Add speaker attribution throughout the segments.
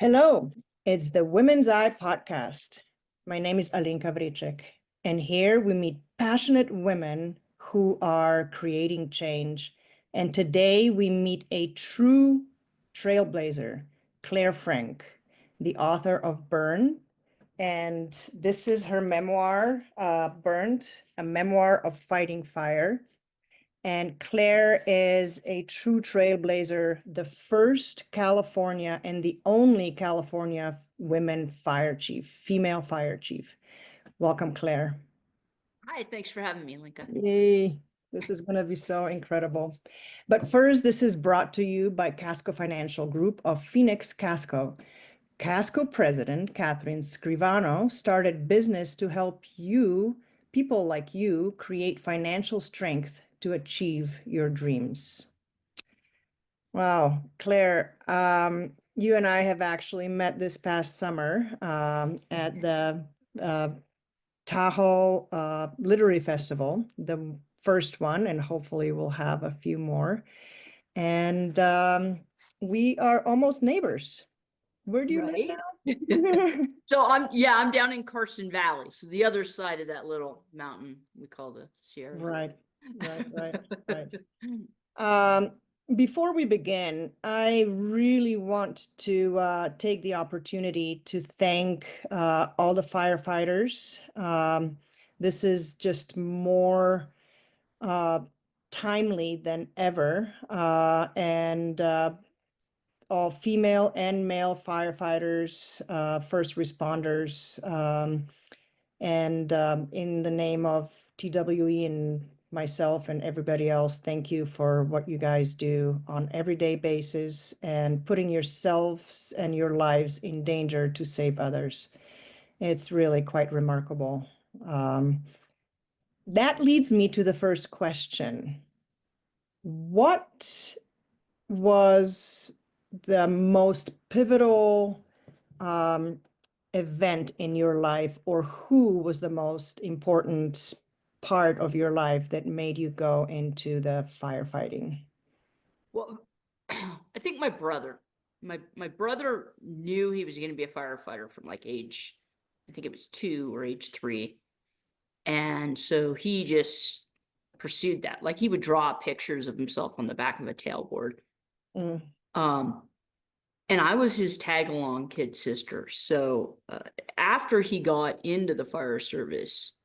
Speaker 1: Hello, it's the Women's Eye podcast. My name is Alenka Vrecek, and here we meet passionate women who are creating change. And today we meet a true trailblazer, Clare Frank, the author of Burn. And this is her memoir, Burned, a memoir of fighting fire. And Claire is a true trailblazer, the first California and the only California women fire chief, female fire chief. Welcome, Claire.
Speaker 2: Hi, thanks for having me, Linka.
Speaker 1: Yay, this is going to be so incredible. But first, this is brought to you by Casco Financial Group of Phoenix, Casco. Casco president, Catherine Scrivano, started business to help you, people like you, create financial strength to achieve your dreams. Wow, Claire, you and I have actually met this past summer at the Tahoe Literary Festival, the first one, and hopefully we'll have a few more. And we are almost neighbors. Where do you live now?
Speaker 2: So I'm down in Carson Valley, so the other side of that little mountain we call the Sierra.
Speaker 1: Right. Before we begin, I really want to take the opportunity to thank all the firefighters. This is just more timely than ever, and all female and male firefighters, first responders, and in the name of TWE and myself and everybody else, thank you for what you guys do on everyday basis and putting yourselves and your lives in danger to save others. It's really quite remarkable. That leads me to the first question. What was the most pivotal event in your life, or who was the most important part of your life that made you go into the firefighting?
Speaker 2: Well, I think my brother knew he was going to be a firefighter from like age, I think it was 2 or age 3. And so he just pursued that. Like he would draw pictures of himself on the back of a tailboard. And I was his tag-along kid sister. So after he got into the fire service,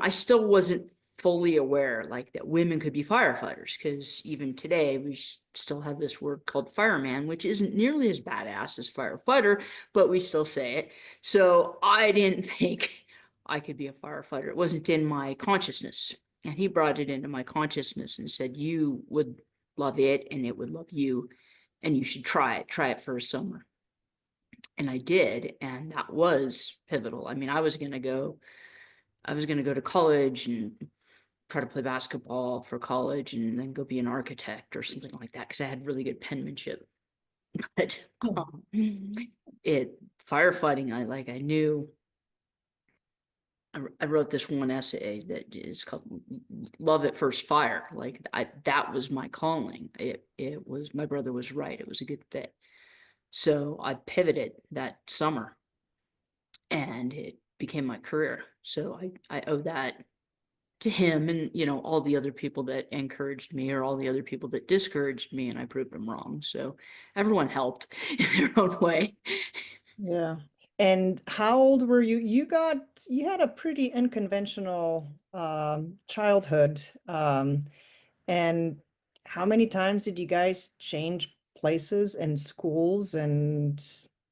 Speaker 2: I still wasn't fully aware like that women could be firefighters, because even today we still have this word called fireman, which isn't nearly as badass as firefighter, but we still say it. So I didn't think I could be a firefighter. It wasn't in my consciousness. And he brought it into my consciousness and said, you would love it and it would love you, and you should try it for a summer. And I did, and that was pivotal. I mean, I was going to go to college and try to play basketball for college and then go be an architect or something like that, because I had really good penmanship. But firefighting, I knew. I wrote this one essay that is called "Love at First Fire." Like that was my calling. It was, my brother was right. It was a good fit. So I pivoted that summer, and it became my career. So I owe that to him, and all the other people that encouraged me, or all the other people that discouraged me, and I proved them wrong. So everyone helped in their own way.
Speaker 1: Yeah. And how old were you? You had a pretty unconventional childhood. And how many times did you guys change places and schools? And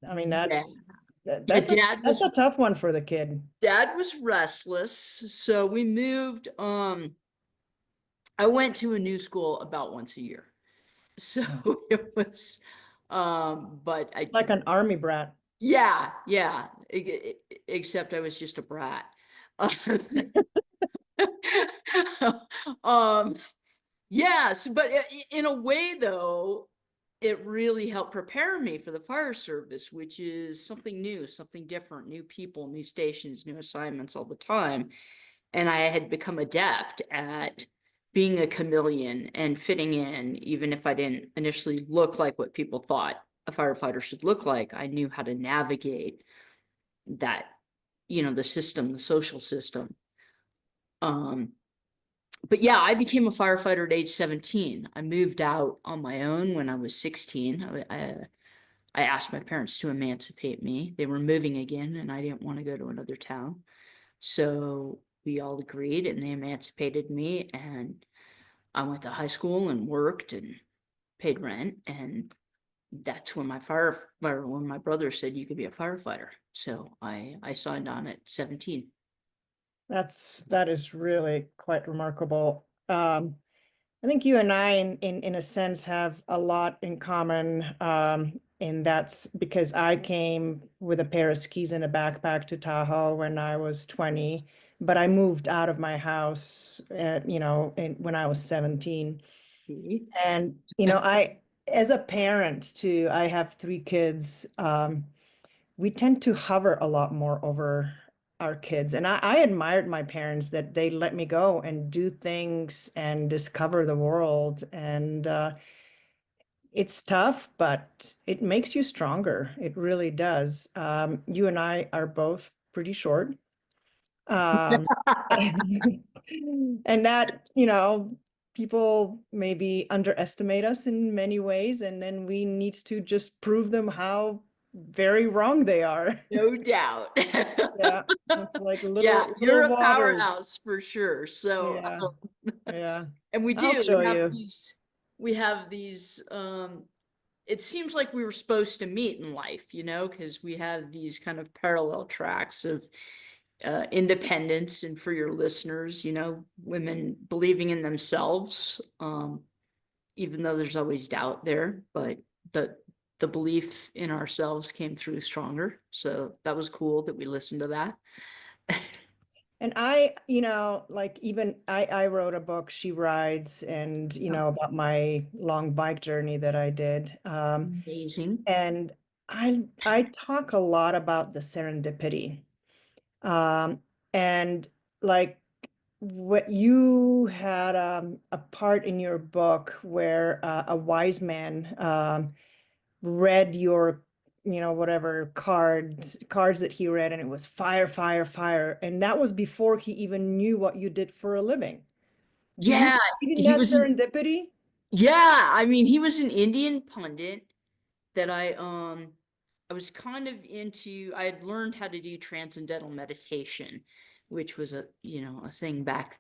Speaker 1: I mean, that's a tough one for the kid.
Speaker 2: Dad was restless, so we moved. I went to a new school about once a year, so it was. But I
Speaker 1: like an army brat.
Speaker 2: Yeah. Except I was just a brat. Yes, but in a way, though, it really helped prepare me for the fire service, which is something new, something different, new people, new stations, new assignments all the time. And I had become adept at being a chameleon and fitting in, even if I didn't initially look like what people thought a firefighter should look like. I knew how to navigate that, the system, the social system. But yeah, I became a firefighter at age 17. I moved out on my own when I was 16. I asked my parents to emancipate me. They were moving again, and I didn't want to go to another town. So we all agreed, and they emancipated me, and I went to high school and worked and paid rent. And that's when when my brother said you could be a firefighter. So I signed on at 17.
Speaker 1: That is really quite remarkable. I think you and I, in a sense, have a lot in common. And that's because I came with a pair of skis and a backpack to Tahoe when I was 20, but I moved out of my house, when I was 17. And, as a parent too, I have 3 kids. We tend to hover a lot more over our kids. And I admired my parents that they let me go and do things and discover the world. And it's tough, but it makes you stronger. It really does. You and I are both pretty short. Um, and, and that, people maybe underestimate us in many ways, and then we need to just prove them how very wrong they are.
Speaker 2: No doubt.
Speaker 1: Yeah, it's like
Speaker 2: Yeah, you're
Speaker 1: little
Speaker 2: a
Speaker 1: waters.
Speaker 2: powerhouse for sure. So,
Speaker 1: Yeah, yeah.
Speaker 2: and we
Speaker 1: I'll
Speaker 2: do,
Speaker 1: show you.
Speaker 2: we have these, it seems like we were supposed to meet in life, because we have these kind of parallel tracks of independence. And for your listeners, women believing in themselves, even though there's always doubt there, but the belief in ourselves came through stronger. So that was cool that we listened to that.
Speaker 1: And I, like even I wrote a book, She Rides, and, about my long bike journey that I did.
Speaker 2: Amazing.
Speaker 1: And I talk a lot about the serendipity. Um, and like what you had a part in your book where a wise man read your, whatever cards that he read, and it was fire, fire, fire. And that was before he even knew what you did for a living. Do you
Speaker 2: Yeah,
Speaker 1: believe in
Speaker 2: he
Speaker 1: that
Speaker 2: was an,
Speaker 1: serendipity?
Speaker 2: yeah, I mean, he was an Indian pundit that I was kind of into. I had learned how to do transcendental meditation, which was a thing back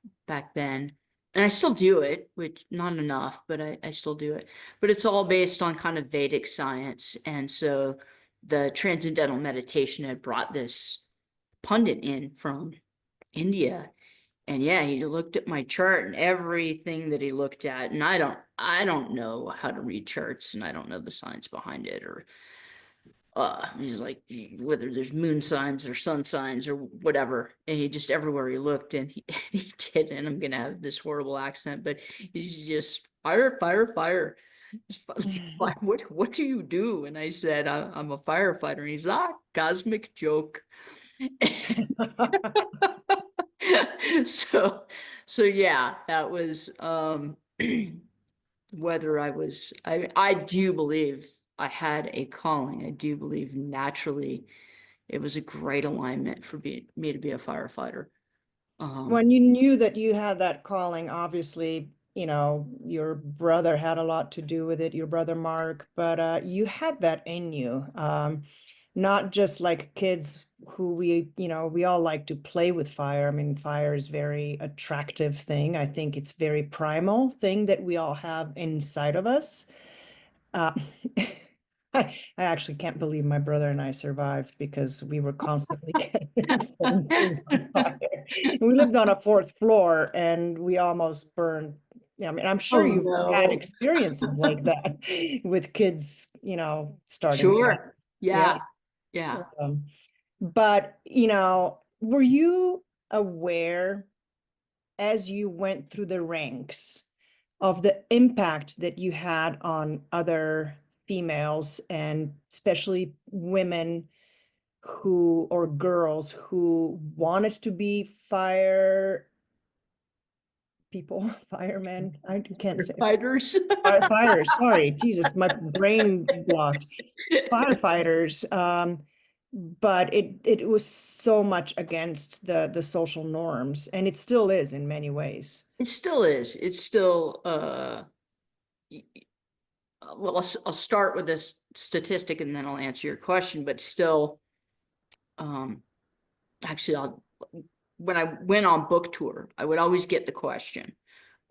Speaker 2: then. And I still do it, which not enough, but I still do it. But it's all based on kind of Vedic science. And so the transcendental meditation had brought this pundit in from India. And yeah, he looked at my chart and everything that he looked at. And I don't know how to read charts, and I don't know the science behind it, or he's like, whether there's moon signs or sun signs or whatever. And he just, everywhere he looked, and he did. And I'm gonna have this horrible accent, but he's just fire, fire, fire. What do you do? And I said, I'm a firefighter. And he's cosmic joke. so so yeah, that was whether I do believe I had a calling. I do believe naturally it was a great alignment for me to be a firefighter.
Speaker 1: When you knew that you had that calling, obviously, your brother had a lot to do with it, your brother Mark, but you had that in you. Not just like kids who we all like to play with fire. I mean, fire is very attractive thing. I think it's very primal thing that we all have inside of us. Uh, I actually can't believe my brother and I survived because we were constantly setting things on fire. We lived on a fourth floor and we almost burned. Yeah, I mean, I'm sure
Speaker 2: Oh
Speaker 1: you've had
Speaker 2: no.
Speaker 1: experiences like that with kids, starting fire.
Speaker 2: Sure.
Speaker 1: Yeah.
Speaker 2: Yeah. Yeah.
Speaker 1: Um, but, were you aware as you went through the ranks of the impact that you had on other females, and especially women or girls who wanted to be fire people, firemen. I can't say
Speaker 2: Fighters.
Speaker 1: firefighters. Sorry, Jesus, my brain blocked. Firefighters. But it was so much against the social norms, and it still is in many ways.
Speaker 2: It still is. It's still, well, I'll start with this statistic and then I'll answer your question, but still, actually, when I went on book tour, I would always get the question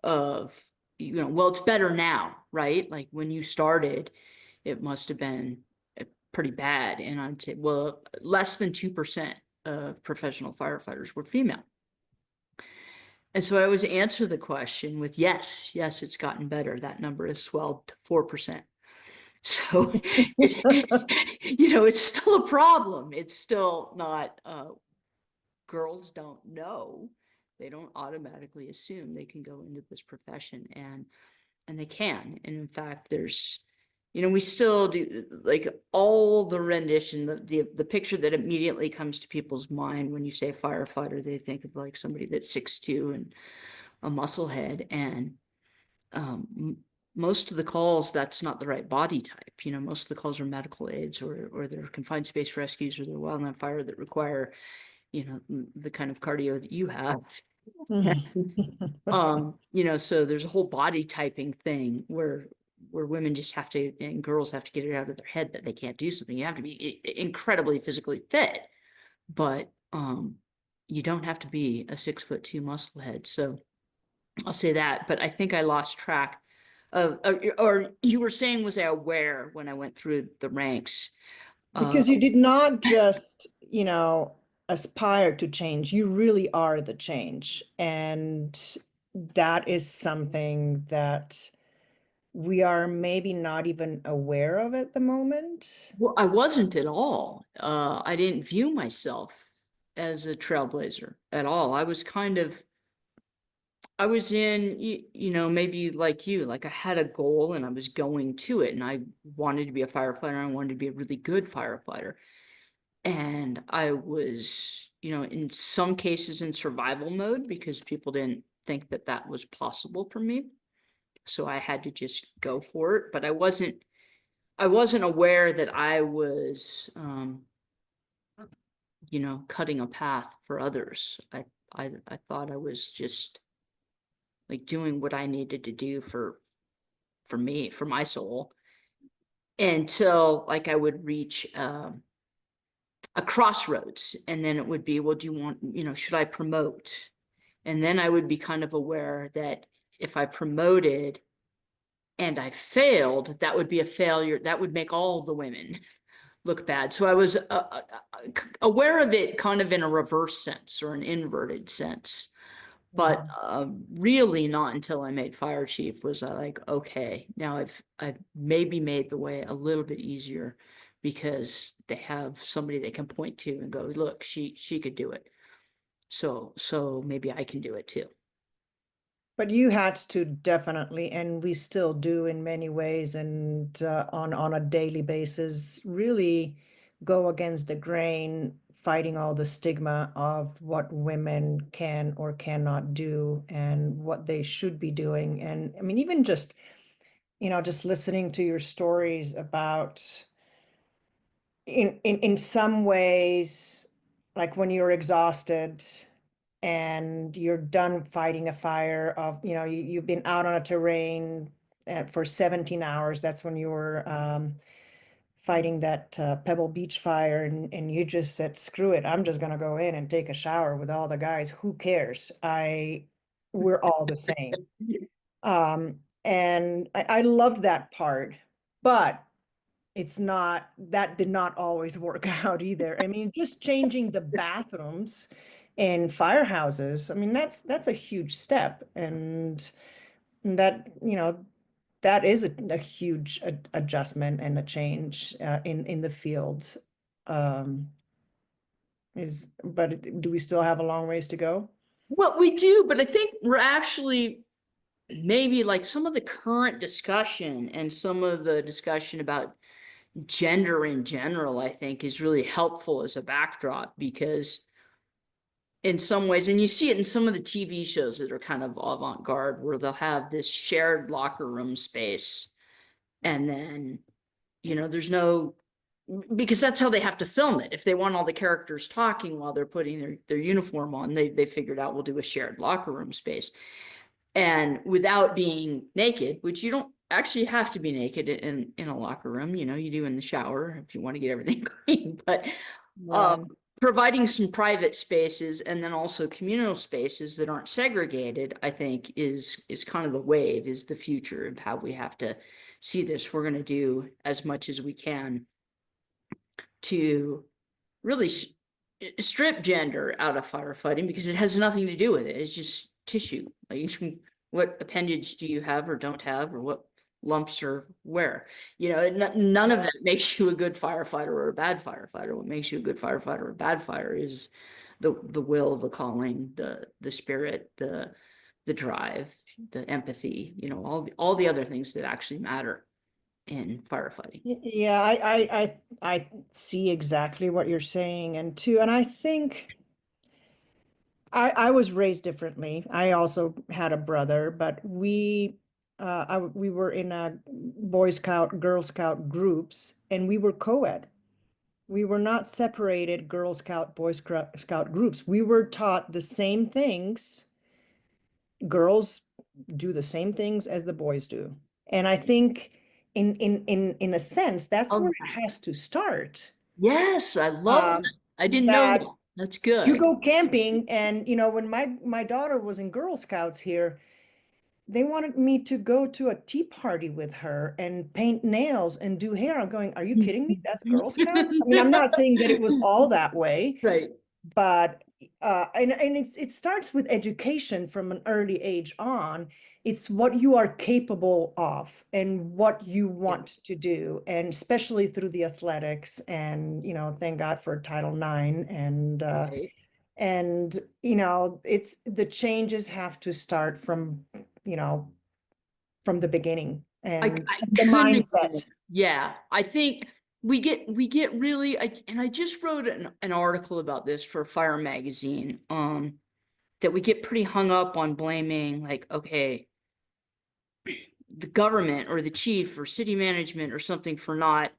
Speaker 2: of, well, it's better now, right? Like when you started, it must have been pretty bad. And I'd say, well, less than 2% of professional firefighters were female. And so I always answer the question with, yes, it's gotten better. That number has swelled to 4%. So, it's still a problem. It's still not, girls don't know. They don't automatically assume they can go into this profession, and they can. And in fact, there's, we still do, like, all the rendition, the picture that immediately comes to people's mind when you say firefighter, they think of like somebody that's 6'2" and a muscle head. And most of the calls, that's not the right body type. Most of the calls are medical aids, or they're confined space rescues, or they're wildland fire that require, the kind of cardio that you have. So there's a whole body typing thing where women just have to, and girls have to get it out of their head that they can't do something. You have to be incredibly physically fit, but you don't have to be a 6'2" musclehead. So I'll say that. But I think I lost track of, or you were saying, was I aware when I went through the ranks?
Speaker 1: Because you did not just, aspire to change. You really are the change. And that is something that we are maybe not even aware of at the moment.
Speaker 2: Well, I wasn't at all. I didn't view myself as a trailblazer at all. I was in, maybe like you, like I had a goal and I was going to it, and I wanted to be a firefighter. I wanted to be a really good firefighter. And I was, in some cases in survival mode because people didn't think that that was possible for me. So I had to just go for it. But I wasn't aware that I was, cutting a path for others. I thought I was just like doing what I needed to do for me, for my soul, until like I would reach a crossroads, and then it would be, well, do you want, should I promote? And then I would be kind of aware that if I promoted and I failed, that would be a failure. That would make all the women look bad. So I was aware of it kind of in a reverse sense or an inverted sense. But really not until I made fire chief was I like, okay, now I've maybe made the way a little bit easier because they have somebody they can point to and go, look, she could do it. So maybe I can do it too.
Speaker 1: But you had to definitely, and we still do in many ways, and on a daily basis, really go against the grain, fighting all the stigma of what women can or cannot do and what they should be doing. And I mean, even just, just listening to your stories about in some ways, like when you're exhausted and you're done fighting a fire of, you've been out on a terrain for 17 hours. That's when you were fighting that Pebble Beach fire, and you just said, screw it, I'm just gonna go in and take a shower with all the guys. Who cares? We're all the same. And I loved that part, but that did not always work out either. I mean, just changing the bathrooms in firehouses, I mean, that's a huge step. And that, that is a huge adjustment and a change in the field. But do we still have a long ways to go?
Speaker 2: Well, we do, but I think we're actually maybe like some of the current discussion and some of the discussion about gender in general, I think is really helpful as a backdrop, because in some ways, and you see it in some of the TV shows that are kind of avant-garde, where they'll have this shared locker room space, and then, you know, there's no, because that's how they have to film it. If they want all the characters talking while they're putting their uniform on, they figured out we'll do a shared locker room space. And without being naked, which you don't actually have to be naked in a locker room, you know, you do in the shower if you want to get everything clean, but
Speaker 1: Yeah.
Speaker 2: providing some private spaces and then also communal spaces that aren't segregated, I think is kind of the wave, is the future of how we have to see this. We're going to do as much as we can to really strip gender out of firefighting, because it has nothing to do with it. It's just tissue. Like, what appendage do you have or don't have, or what lumps are where? You know, none of that makes you a good firefighter or a bad firefighter. What makes you a good firefighter or a bad fire is the will, the calling, the spirit, the drive, the empathy, you know, all the other things that actually matter in firefighting.
Speaker 1: Yeah, I see exactly what you're saying, and I think I was raised differently. I also had a brother, but we were in a Boy Scout, Girl Scout groups, and we were co-ed. We were not separated Girl Scout, Boy Scout groups. We were taught the same things. Girls do the same things as the boys do. And I think in a sense, that's where
Speaker 2: Oh,
Speaker 1: it has to start.
Speaker 2: yes, I love that. I didn't know
Speaker 1: That
Speaker 2: that. That's
Speaker 1: you
Speaker 2: good.
Speaker 1: go camping, and when my daughter was in Girl Scouts here, they wanted me to go to a tea party with her and paint nails and do hair. I'm going, are you kidding me? That's Girl Scouts? I mean, I'm not saying that it was all that way,
Speaker 2: Right.
Speaker 1: but and it starts with education from an early age on. It's what you are capable of and what you
Speaker 2: Yeah.
Speaker 1: want to do, and especially through the athletics. And thank God for Title IX.
Speaker 2: Right.
Speaker 1: And it's the changes have to start from you know from the beginning, and
Speaker 2: I
Speaker 1: the
Speaker 2: couldn't agree more.
Speaker 1: mindset.
Speaker 2: Yeah, I think we get really, and I just wrote an article about this for Fire Magazine, that we get pretty hung up on blaming, like, okay, the government or the chief or city management or something for not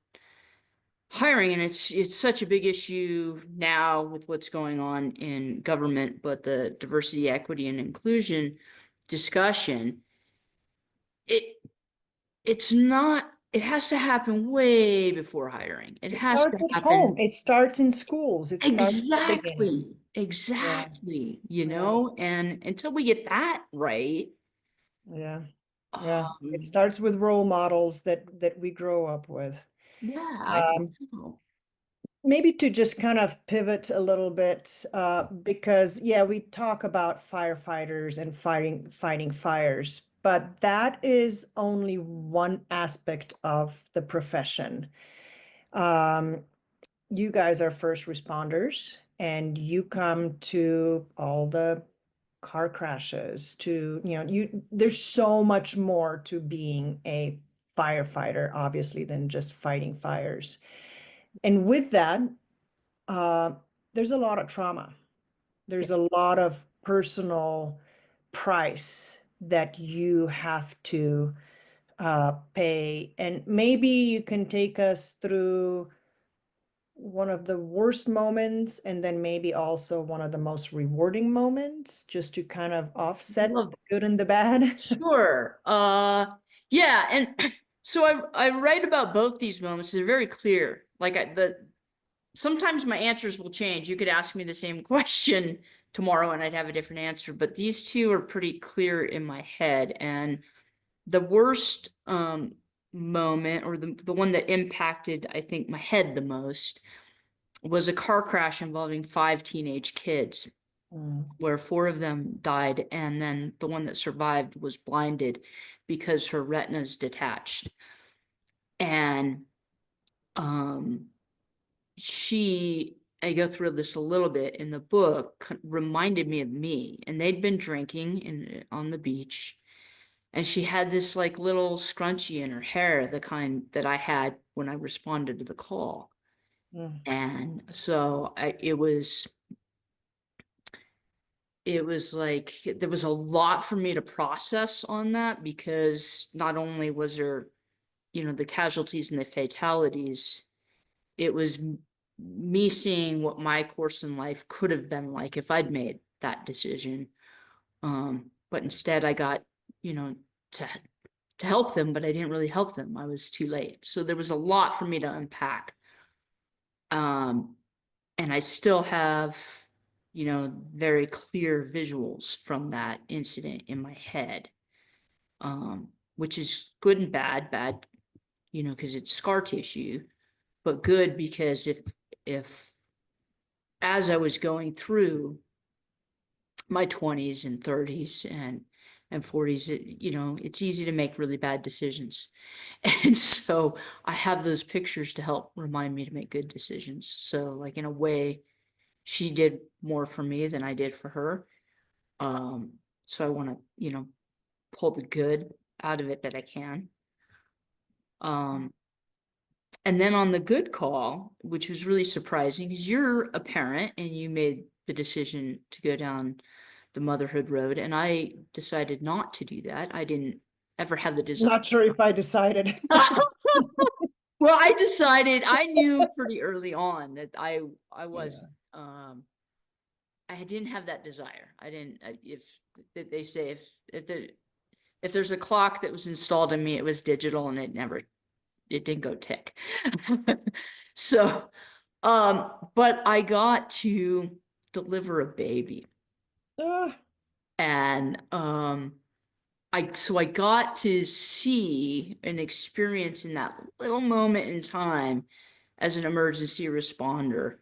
Speaker 2: hiring. And it's such a big issue now with what's going on in government, but the diversity, equity, and inclusion discussion, it it's not, it has to happen way before hiring. It
Speaker 1: It
Speaker 2: has to
Speaker 1: starts at home.
Speaker 2: happen.
Speaker 1: It starts in schools. It starts at the beginning.
Speaker 2: Exactly.
Speaker 1: Yeah,
Speaker 2: Exactly. You
Speaker 1: yeah,
Speaker 2: know, and until we get that right,
Speaker 1: yeah, yeah. It
Speaker 2: um,
Speaker 1: starts with role models that we grow up with.
Speaker 2: yeah, I think
Speaker 1: Um,
Speaker 2: so.
Speaker 1: Maybe to just kind of pivot a little bit, because yeah, we talk about firefighters and fighting fires, but that is only one aspect of the profession. Um, you guys are first responders, and you come to all the car crashes, to there's so much more to being a firefighter, obviously, than just fighting fires. And with that, uh, there's a lot of trauma.
Speaker 2: Yeah.
Speaker 1: There's a lot of personal price that you have to pay. And maybe you can take us through one of the worst moments, and then maybe also one of the most rewarding moments, just to kind of offset
Speaker 2: Love,
Speaker 1: the good and the bad.
Speaker 2: sure. Yeah, and so I write about both these moments. They're very clear. Like, sometimes my answers will change. You could ask me the same question tomorrow and I'd have a different answer, but these two are pretty clear in my head. And the worst moment, or the one that impacted, I think, my head the most, was a car crash involving 5 teenage kids,
Speaker 1: Mm.
Speaker 2: where 4 of them died, and then the one that survived was blinded because her retinas detached. And um I go through this a little bit in the book, reminded me of me. And they'd been drinking on the beach, and she had this like little scrunchie in her hair, the kind that I had when I responded to the call.
Speaker 1: Mm.
Speaker 2: And so it was it was like, there was a lot for me to process on that, because not only was there, you know, the casualties and the fatalities, it was me seeing what my course in life could have been like if I'd made that decision. But instead I got, you know, to help them, but I didn't really help them. I was too late. So there was a lot for me to unpack. And I still have, you know, very clear visuals from that incident in my head, which is good and bad. Bad, you know, because it's scar tissue, but good because if as I was going through my 20s and 30s and 40s, you know, it's easy to make really bad decisions. And so I have those pictures to help remind me to make good decisions. So like, in a way, she did more for me than I did for her. So I want to, you know, pull the good out of it that I can. And then on the good call, which was really surprising, because you're a parent and you made the decision to go down the motherhood road, and I decided not to do that. I didn't ever have the desire.
Speaker 1: Not sure if I decided.
Speaker 2: Well, I decided, I knew pretty early on that I wasn't. I didn't have that desire. I didn't. If they say if there's a clock that was installed in me, it was digital, and it didn't go tick. So, but I got to deliver a baby, and I got to see and experience in that little moment in time as an emergency responder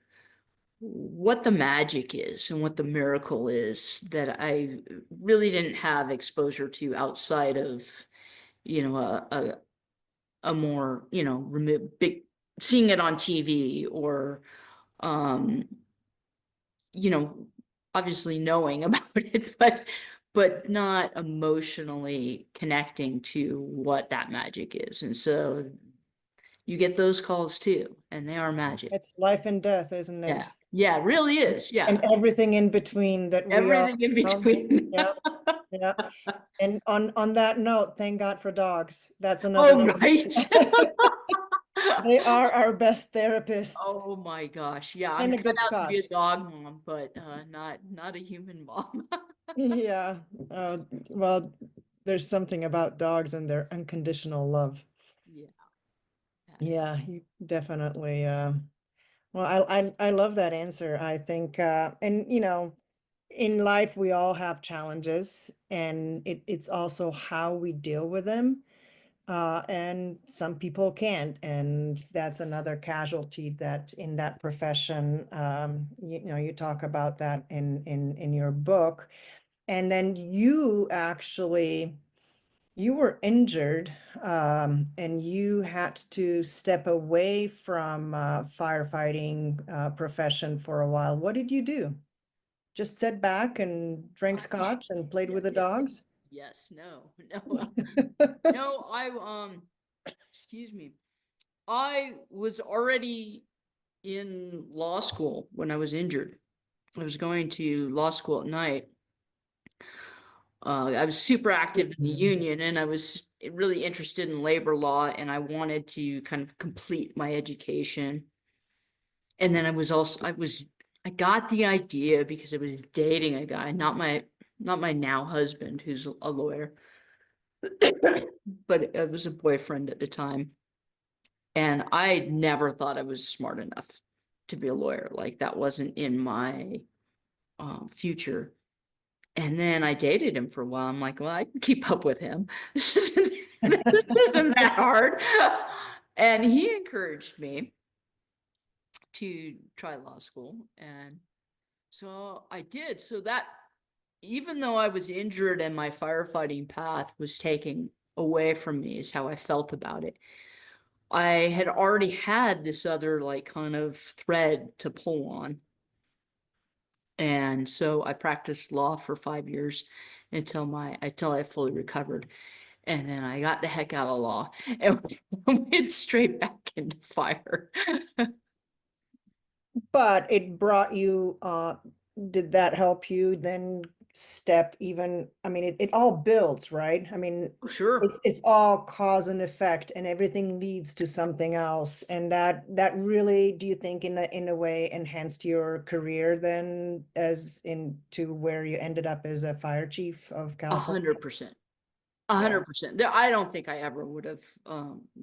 Speaker 2: what the magic is and what the miracle is that I really didn't have exposure to outside of, you know, a more, you know, big, seeing it on TV, or, you know, obviously knowing about it, but not emotionally connecting to what that magic is. And so you get those calls too, and they are magic.
Speaker 1: It's life and death, isn't it?
Speaker 2: Yeah, yeah, it really is. Yeah.
Speaker 1: And everything in between that we are.
Speaker 2: Everything in between.
Speaker 1: Yeah, yeah. And on that note, thank God for dogs. That's another
Speaker 2: Oh,
Speaker 1: one.
Speaker 2: right.
Speaker 1: They are our best therapists.
Speaker 2: Oh my gosh. Yeah, I'm
Speaker 1: And a
Speaker 2: cut
Speaker 1: good
Speaker 2: out to be a
Speaker 1: scotch.
Speaker 2: dog mom, but not a human mom.
Speaker 1: Yeah. Well, there's something about dogs and their unconditional love.
Speaker 2: Yeah.
Speaker 1: Yeah, you definitely. Well, I love that answer. I think, and you know, in life we all have challenges, and it's also how we deal with them. And some people can't, and that's another casualty that in that profession. You know, you talk about that in your book, and then you actually you were injured, and you had to step away from firefighting profession for a while. What did you do? Just sit back and drank scotch and played with the dogs?
Speaker 2: Yes, no, no, excuse me. I was already in law school when I was injured. I was going to law school at night. I was super active in the union, and I was really interested in labor law, and I wanted to kind of complete my education. And then I got the idea because I was dating a guy, not my now husband, who's a lawyer, but it was a boyfriend at the time. And I never thought I was smart enough to be a lawyer. Like, that wasn't in my future. And then I dated him for a while. I'm like, well, I can keep up with him. This isn't that hard. And he encouraged me to try law school. And so I did. So that, even though I was injured and my firefighting path was taken away from me, is how I felt about it. I had already had this other like kind of thread to pull on. And so I practiced law for 5 years until I fully recovered. And then I got the heck out of law and went straight back into fire.
Speaker 1: But it brought you did that help you then step even, I mean, it all builds, right? I mean,
Speaker 2: Sure.
Speaker 1: it's all cause and effect, and everything leads to something else. And that really, do you think in a way enhanced your career then, as into where you ended up as a fire chief of California?
Speaker 2: 100%.
Speaker 1: Yeah.
Speaker 2: 100%. There, I don't think I ever would have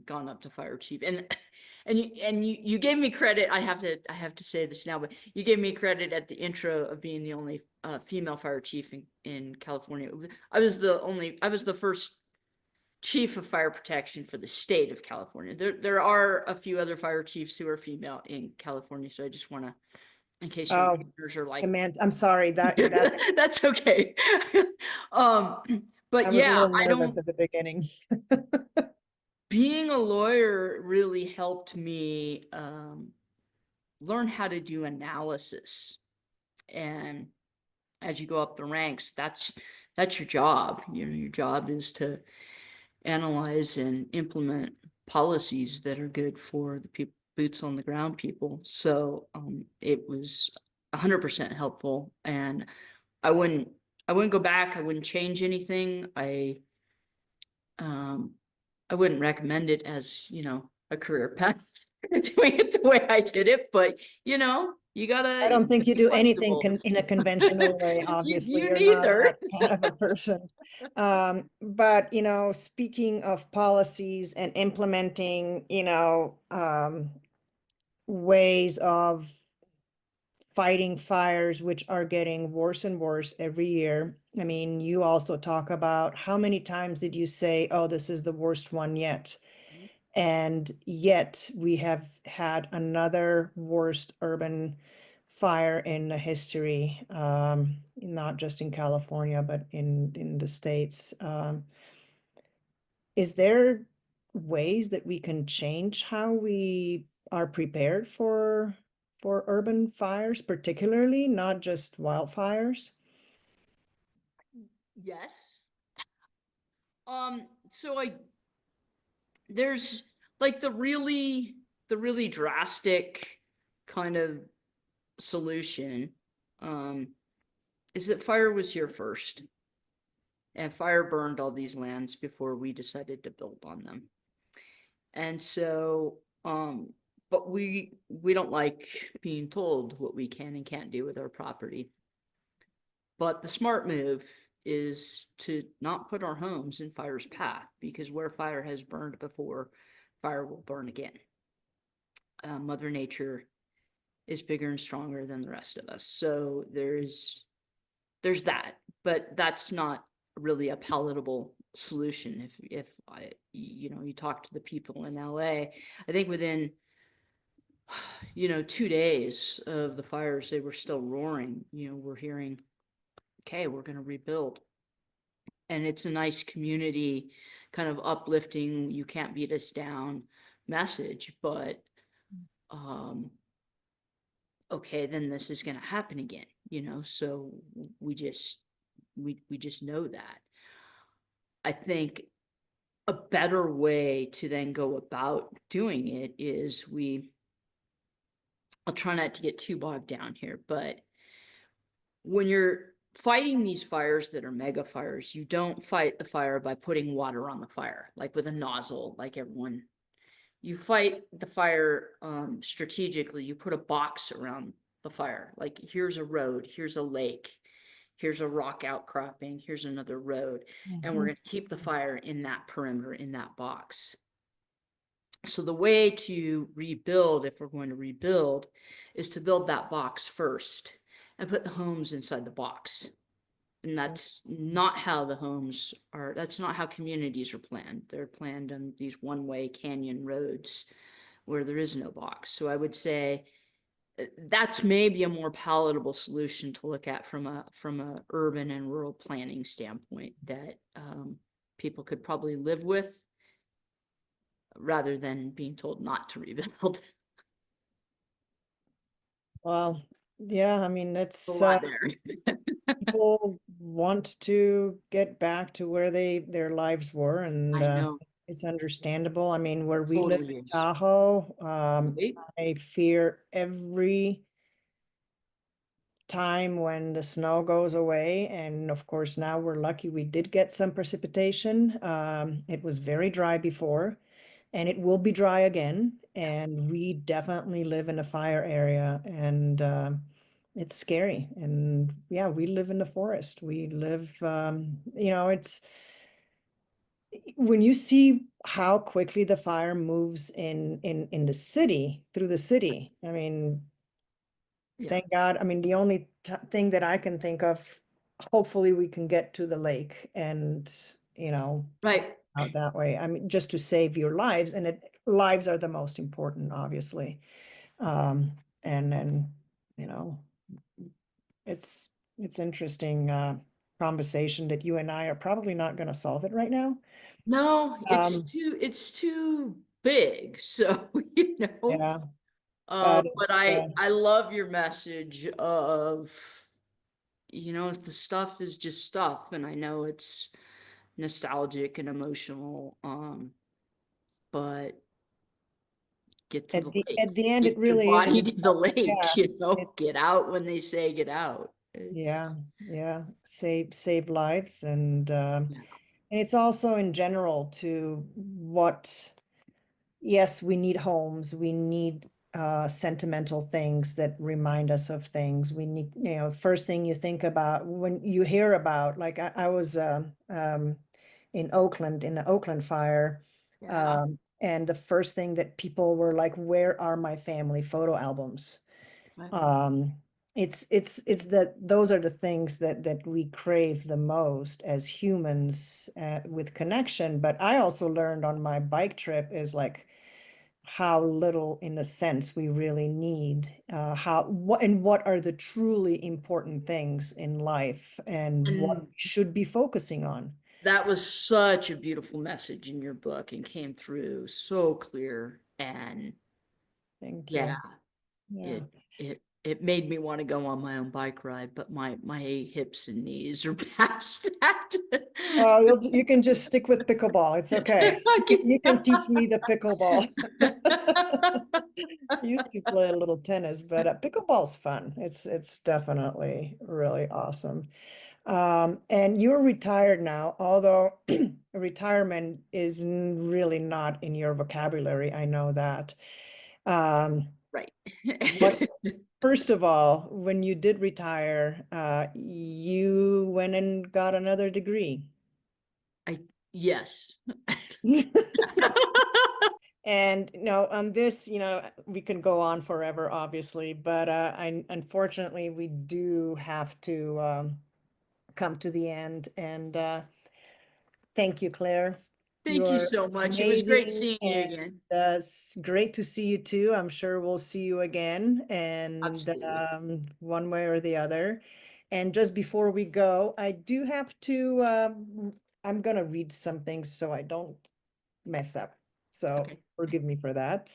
Speaker 2: gone up to fire chief. And you gave me credit. I have to say this now, but you gave me credit at the intro of being the only female fire chief in California. I was the first chief of fire protection for the state of California. There are a few other fire chiefs who are female in California, so I just want to, in case your
Speaker 1: Oh,
Speaker 2: listeners are like,
Speaker 1: Samantha, I'm sorry, that's,
Speaker 2: that's okay. um,
Speaker 1: I
Speaker 2: but
Speaker 1: was a
Speaker 2: yeah,
Speaker 1: little
Speaker 2: I
Speaker 1: nervous
Speaker 2: don't.
Speaker 1: at the beginning.
Speaker 2: Being a lawyer really helped me learn how to do analysis. And as you go up the ranks, that's your job. Your job is to analyze and implement policies that are good for the people, boots on the ground people. So it was 100% helpful, and I wouldn't I wouldn't go back. I wouldn't change anything. Um, I wouldn't recommend it as, a career path, doing it the way I did it, but you
Speaker 1: I
Speaker 2: gotta
Speaker 1: don't think you
Speaker 2: be
Speaker 1: do anything
Speaker 2: flexible.
Speaker 1: in a conventional way. Obviously,
Speaker 2: You
Speaker 1: you're not
Speaker 2: neither.
Speaker 1: that kind of a person. But speaking of policies and implementing, ways of fighting fires, which are getting worse and worse every year. I mean, you also talk about how many times did you say, "Oh, this is the worst one yet?" And yet we have had another worst urban fire in the history, not just in California, but in the States. Is there ways that we can change how we are prepared for urban fires, particularly not just wildfires?
Speaker 2: Yes. So there's like the really drastic kind of solution, um, is that fire was here first. And fire burned all these lands before we decided to build on them. And so, but we don't like being told what we can and can't do with our property. But the smart move is to not put our homes in fire's path, because where fire has burned before, fire will burn again. Mother Nature is bigger and stronger than the rest of us. So there's that, but that's not really a palatable solution. If I, you talk to the people in LA, I think within 2 days of the fires, they were still roaring. We're hearing, okay, we're going to rebuild. And it's a nice community kind of uplifting, you can't beat us down message, but okay, then this is going to happen again, so we just we just know that. I think a better way to then go about doing it is I'll try not to get too bogged down here, but when you're fighting these fires that are mega fires, you don't fight the fire by putting water on the fire, like with a nozzle, like everyone. You fight the fire strategically. You put a box around the fire, like here's a road, here's a lake, here's a rock outcropping, here's another road, and we're going to keep the fire in that perimeter, in that box. So the way to rebuild, if we're going to rebuild, is to build that box first and put the homes inside the box. And that's not how that's not how communities are planned. They're planned on these one-way canyon roads where there is no box. So I would say that's maybe a more palatable solution to look at from a urban and rural planning standpoint that people could probably live with, rather than being told not to rebuild.
Speaker 1: Well, yeah, I mean,
Speaker 2: A
Speaker 1: it's
Speaker 2: lot there.
Speaker 1: people want to get back to where their lives were, and
Speaker 2: I know,
Speaker 1: it's understandable. I mean, where we live
Speaker 2: totally
Speaker 1: in
Speaker 2: is.
Speaker 1: Tahoe,
Speaker 2: Right?
Speaker 1: I fear every time when the snow goes away. And of course, now we're lucky we did get some precipitation. It was very dry before, and it will be dry again. And we definitely live in a fire area, and it's scary. And yeah, we live in the forest. We live, it's when you see how quickly the fire moves in the city, through the city. I mean,
Speaker 2: Yeah.
Speaker 1: thank God. I mean, the only thing that I can think of, hopefully we can get to the lake and,
Speaker 2: Right.
Speaker 1: out that way. I mean, just to save your lives, and lives are the most important, obviously. Um, and then, you know, it's interesting conversation that you and I are probably not going to solve it right now.
Speaker 2: No,
Speaker 1: Um,
Speaker 2: it's too big. So, you know,
Speaker 1: yeah, but
Speaker 2: but
Speaker 1: it's
Speaker 2: I love your message of, the stuff is just stuff. And I know it's nostalgic and emotional. But get to
Speaker 1: at
Speaker 2: the
Speaker 1: at
Speaker 2: lake,
Speaker 1: the end, it
Speaker 2: get your
Speaker 1: really is.
Speaker 2: body to the
Speaker 1: Yeah,
Speaker 2: lake,
Speaker 1: it,
Speaker 2: get out when they say get out.
Speaker 1: yeah, yeah. Save lives,
Speaker 2: Yeah.
Speaker 1: and it's also in general to what. Yes, we need homes. We need sentimental things that remind us of things. We need, first thing you think about when you hear about, like I was in Oakland, in the Oakland fire.
Speaker 2: Yeah.
Speaker 1: And the first thing that people were like, where are my family photo albums?
Speaker 2: Right.
Speaker 1: Um, it's that those are the things that we crave the most as humans with connection. But I also learned on my bike trip is like how little in a sense we really need, what are the truly important things in life and what we
Speaker 2: And
Speaker 1: should be focusing on.
Speaker 2: that was such a beautiful message in your book and came through so clear. And
Speaker 1: Thank
Speaker 2: yeah,
Speaker 1: you. Yeah.
Speaker 2: it made me want to go on my own bike ride, but my hips and knees are past that.
Speaker 1: Oh, you can just stick with pickleball. It's okay. You can teach me the pickleball. I used to play a little tennis, but pickleball's fun. It's definitely really awesome. And you're retired now, although retirement is really not in your vocabulary. I know that. Um,
Speaker 2: Right.
Speaker 1: what, first of all, when you did retire, you went and got another degree.
Speaker 2: I yes.
Speaker 1: And on this, we can go on forever, obviously, but unfortunately, we do have to come to the end. And thank you, Claire.
Speaker 2: Thank you
Speaker 1: You're
Speaker 2: so much. It was great
Speaker 1: amazing,
Speaker 2: seeing you
Speaker 1: and
Speaker 2: again.
Speaker 1: it's great to see you too. I'm sure we'll see you again, and
Speaker 2: Absolutely.
Speaker 1: one way or the other. And just before we go, I do have to, I'm gonna read some things so I don't mess up. So
Speaker 2: Okay.
Speaker 1: forgive me for that.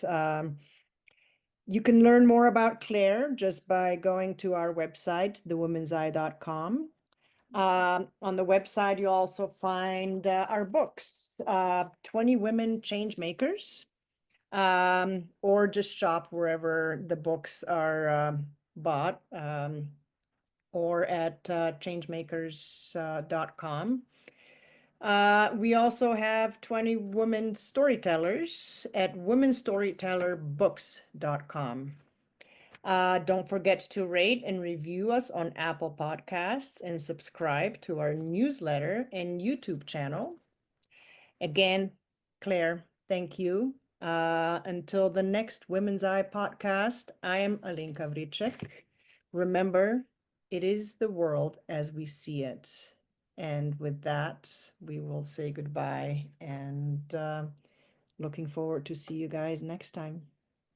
Speaker 1: You can learn more about Claire just by going to our website, thewomenseye.com. On the website, you'll also find our books, 20 Women Change Makers, or just shop wherever the books are bought, or at changemakers.com. We also have 20 women storytellers at womenstorytellerbooks.com. Don't forget to rate and review us on Apple Podcasts and subscribe to our newsletter and YouTube channel. Again, Claire, thank you. Until the next Women's Eye podcast, I am Alenka Vrecek. Remember, it is the world as we see it. And with that, we will say goodbye and looking forward to see you guys next time.